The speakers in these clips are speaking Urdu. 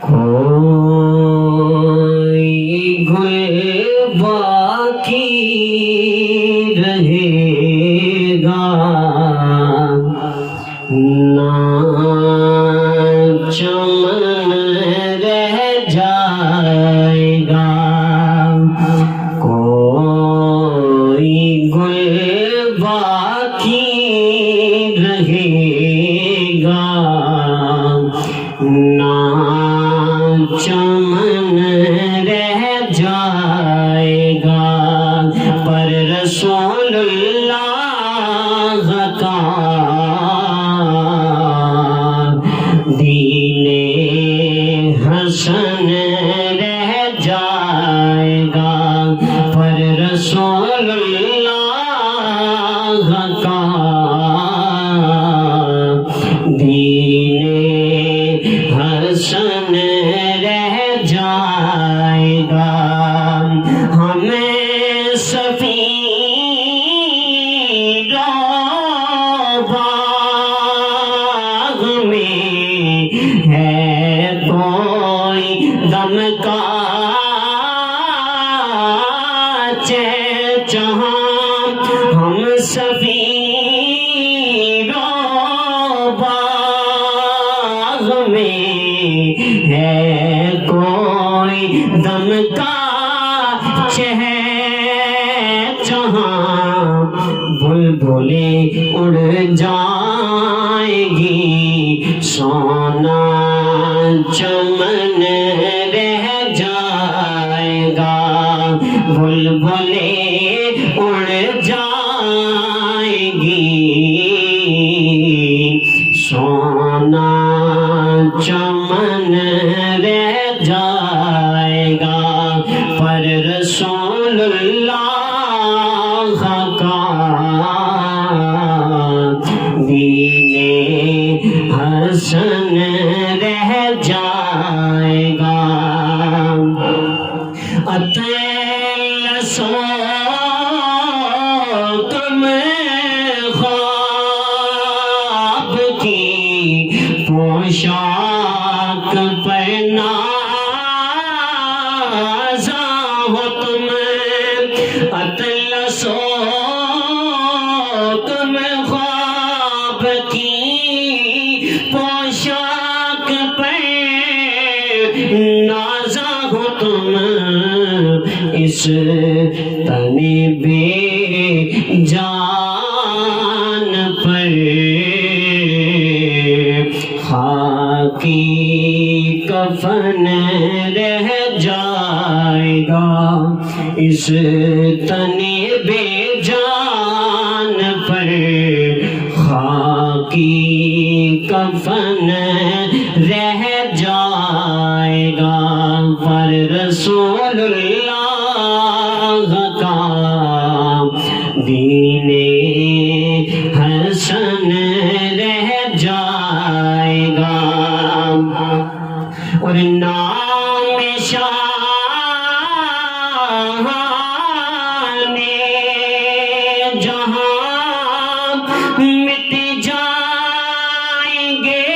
کوئی گل باقی رہے گا نہ چمن رہ جائے گا، کوئی گل باقی رہے گا نہ چمن رہ جائے گا، پر رسول اللہ کا دین حسن رہ جائے گا، پر رسول اللہ کا دین حسن رہ جائے گا۔ ہمیں سفیروں باغ میں ہے کوئی دم کا چہچہاں، ہم سفیروں باغ میں ہے کوئی دم کا چہچہاں، بلبلیں اڑ جائیں گی، سونا چمن رہ جائے گا، بلبلیں اڑ جائیں گی، سونا چمن رہ جائے گا، پر رسول اللہ کا دین حسن رہ جائے گا۔ اطلسو تم خواب کی پوشاک پہنازا ہو تم، اطلسو تم خواب کی پوشاک پہنازا ہو تم، اس تن بے جان پر خاکی کفن رہ جائے گا، اس تن بے جان پر خاکی کفن رہ جائے گا، پر رسول اللہ کا دین حسن رہ جائے گا، اور نام شاہ نے جہاں مٹ جائیں گے،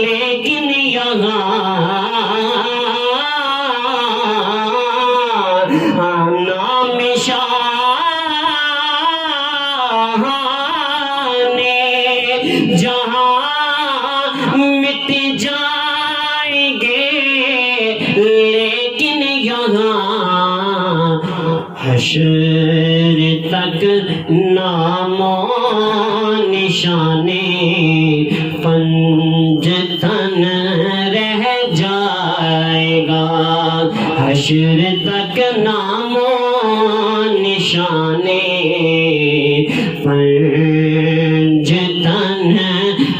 لیکن یہاں نام شاہ نے جہاں مٹ جائیں گے، لیکن یہاں حشر تک نام و نشانے پنجتن رہ جائے گا، حشر تک نام و نشانے پنجتن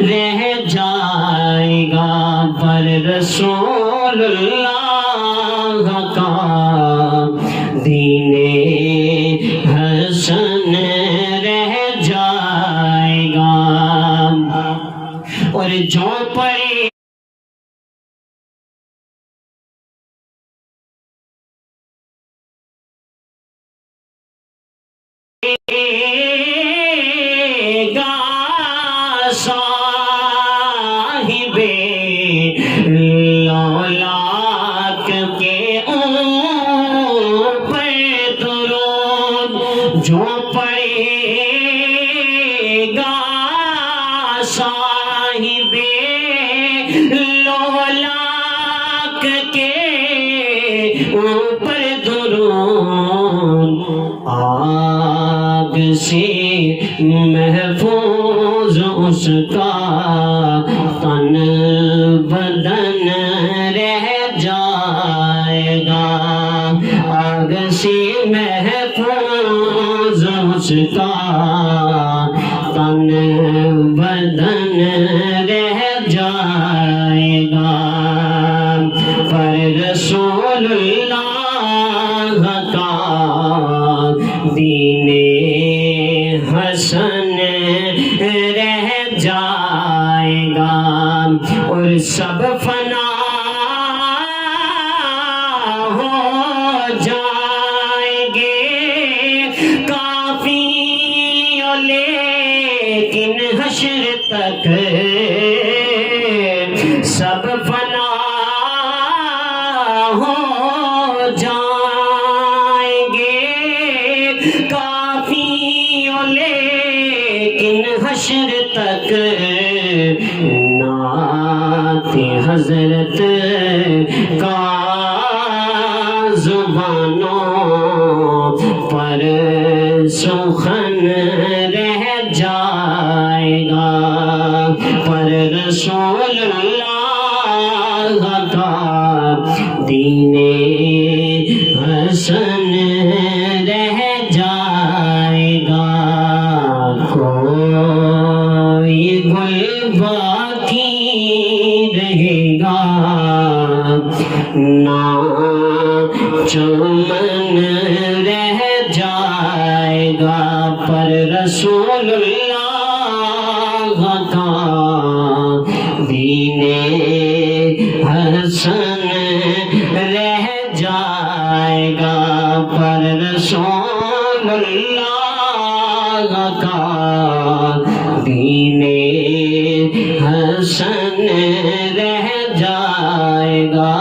رہ جائے گا، پر رسول اللہ کا دین حسن رہ جائے گا، اور جو پڑے گا صاحب جو پڑے گا صاحب لولاک کے اوپر درود آگ سے محفوظ اس کا تن بدن رہ جائے گا آگ سے محفوظ اس کا تن بدن رہ جائے گا پر رسول اللہ کا دین حسن رہ جائے گا اور سب فنا ہو جائیں گے کافی لیکن حشر تک سب فنا ہو جائیں گے کافی لیکن حشر تک نعت حضرت کا زبانوں پر سخن رہ جائے گا پر رسول اللہ کا دین حسن رہ جائے گا کوئی گل باقی رہے گا نہ چمن رہ جائے گا پر رسول اللہ کا دین حسن رہ جائے گا پر رسول اللہ کا دین حسن رہ جائے گا